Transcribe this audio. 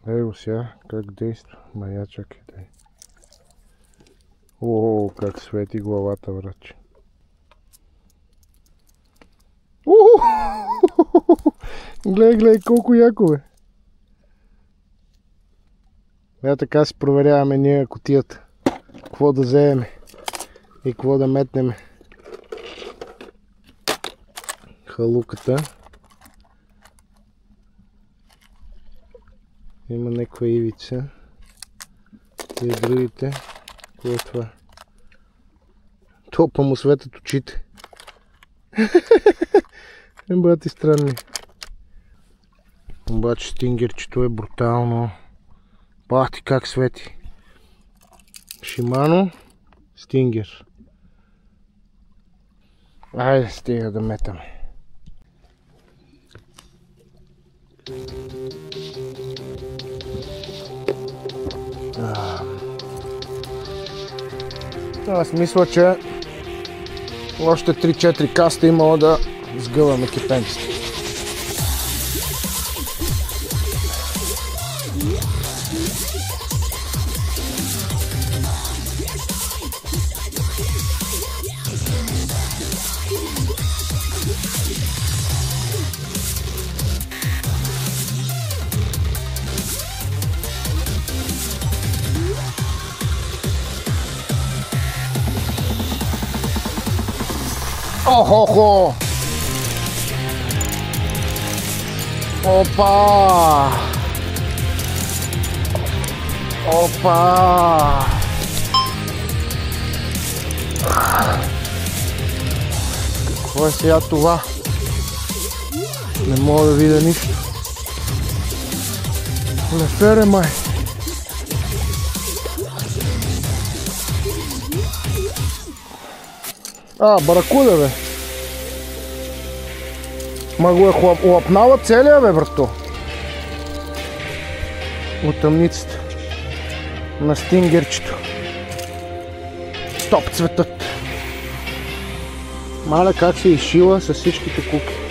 Его сега, как действа. Мая, чакай дай. О, как свети главата, враче. Гледай, гледай, колко яко бе. Така си проверяваме ние кутията. Какво да вземем и какво да метнем. Халуката. Има някаква ивица. И другите. Какво е това? Топа му светят очите. Брати странни. Обаче стингерчето е брутално. Бахти как свети. Шимано, стингер. Айде, стига да метаме. Аз мисля, че още 3-4 каста имало да сгъваме кипенците. Охо-хо! Опа! Опа! Какво е сега това? Не мога да видя нищо. Лефере май! Баракуда бе! Ма го е лапнала целия бе, брато! От тъмницата на стингерчето. Стоп цветът! Маля как се изшила с всичките куки.